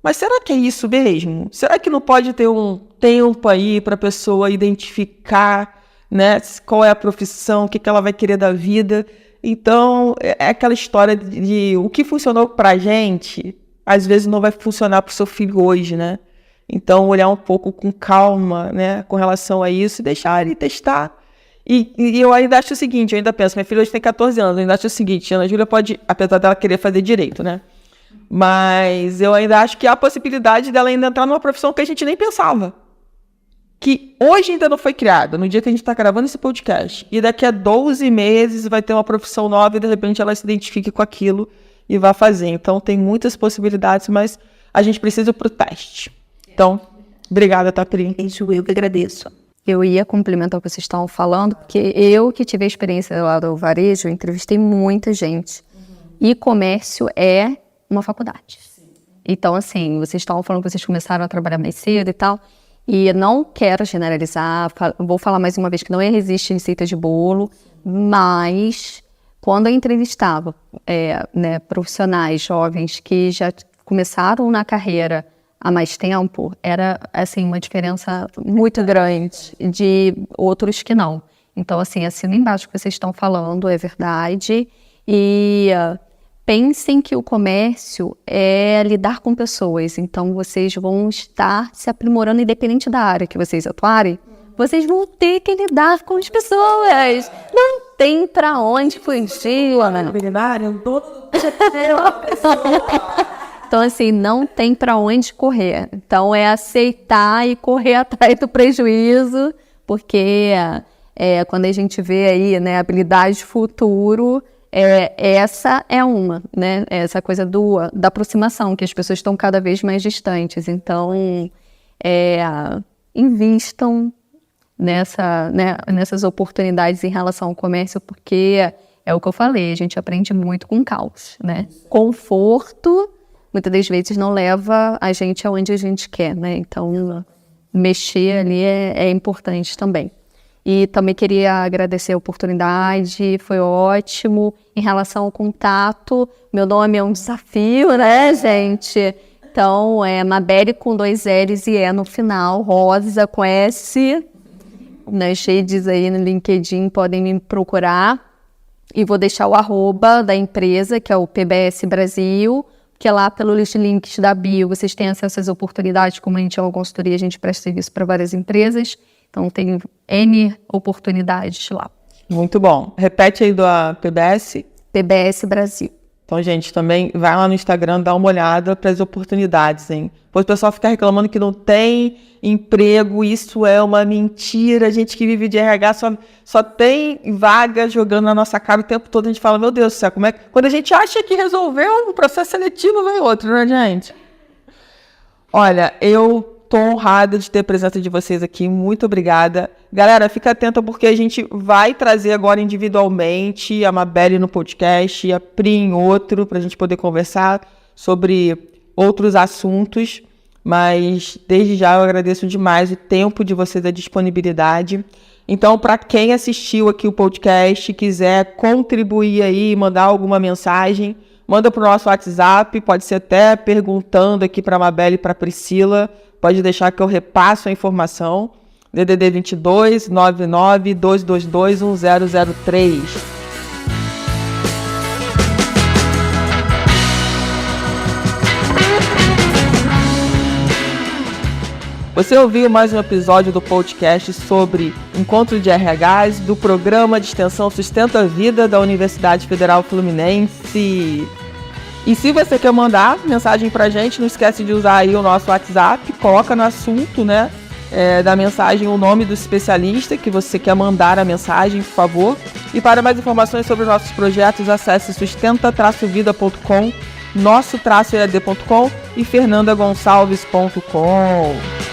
Mas será que é isso mesmo? Será que não pode ter um tempo aí para a pessoa identificar, né, qual é a profissão, o que ela vai querer da vida? Então, é aquela história de o que funcionou para a gente, às vezes não vai funcionar para o seu filho hoje, né? Então, olhar um pouco com calma, né, com relação a isso, e deixar ele testar. E eu ainda acho o seguinte, eu ainda penso, minha filha hoje tem 14 anos, eu ainda acho o seguinte, a Ana Júlia pode, apesar dela querer fazer direito, né? Mas eu ainda acho que há a possibilidade dela ainda entrar numa profissão que a gente nem pensava. Que hoje ainda não foi criada, no dia que a gente está gravando esse podcast. E daqui a 12 meses vai ter uma profissão nova e de repente ela se identifique com aquilo e vai fazer. Então tem muitas possibilidades, mas a gente precisa ir para o teste. Então, obrigada, Pri. Eu que agradeço. Eu ia complementar o que vocês estavam falando, porque eu que tive a experiência lá do varejo, eu entrevistei muita gente. E comércio é uma faculdade. Então, assim, vocês estavam falando que vocês começaram a trabalhar mais cedo e tal. E não quero generalizar, vou falar mais uma vez que não existe receita de bolo, mas quando eu entrevistava né, profissionais jovens que já começaram na carreira há mais tempo, era assim, uma diferença muito grande de outros que não. Então, assim, assina embaixo o que vocês estão falando, é verdade. E pensem que o comércio é lidar com pessoas, então vocês vão estar se aprimorando independente da área que vocês atuarem, vocês vão ter que lidar com as pessoas. Não tem pra onde fugir, Ana. Então, assim, não tem pra onde correr. Então, é aceitar e correr atrás do prejuízo, porque quando a gente vê aí, né, habilidade futuro, essa é uma, né? Essa coisa da aproximação, que as pessoas estão cada vez mais distantes. Então, invistam nessas oportunidades em relação ao comércio, porque é o que eu falei, a gente aprende muito com caos, né? Conforto, muitas das vezes, não leva a gente aonde a gente quer, né? Então, mexer ali é importante também. E também queria agradecer a oportunidade, foi ótimo. Em relação ao contato, meu nome é um desafio, né, gente? Então, é Mabelle com 2 L's e E no final, Rosa com S. Nas redes aí no LinkedIn podem me procurar. E vou deixar o @ da empresa, que é o PBS Brasil, que é lá pelos links da bio. Vocês têm acesso às oportunidades, como a gente é uma consultoria, a gente presta serviço para várias empresas. Então, tem N oportunidades lá. Muito bom. Repete aí do PBS. PBS Brasil. Então, gente, também vai lá no Instagram, dá uma olhada para as oportunidades, hein? Depois o pessoal fica reclamando que não tem emprego, isso é uma mentira. A gente que vive de RH só tem vaga jogando na nossa cara o tempo todo. A gente fala, meu Deus do céu, como é que... Quando a gente acha que resolveu um processo seletivo, vem outro, né, gente? Olha, eu estou honrada de ter a presença de vocês aqui, muito obrigada. Galera, fica atenta porque a gente vai trazer agora individualmente a Mabelle no podcast, a Pri em outro, para a gente poder conversar sobre outros assuntos, mas desde já eu agradeço demais o tempo de vocês, a disponibilidade. Então, para quem assistiu aqui o podcast, quiser contribuir aí, mandar alguma mensagem, manda para o nosso WhatsApp, pode ser até perguntando aqui para a Mabelle e para a Priscila, pode deixar que eu repasso a informação. DDD 22 99 222 1003. Você ouviu mais um episódio do podcast sobre encontro de RHs do Programa de Extensão Sustenta a Vida da Universidade Federal Fluminense. E se você quer mandar mensagem pra gente, não esquece de usar aí o nosso WhatsApp, coloca no assunto, né, da mensagem o nome do especialista que você quer mandar a mensagem, por favor. E para mais informações sobre nossos projetos, acesse sustenta-vida.com, nosso-ead.com e fernandagonçalves.com.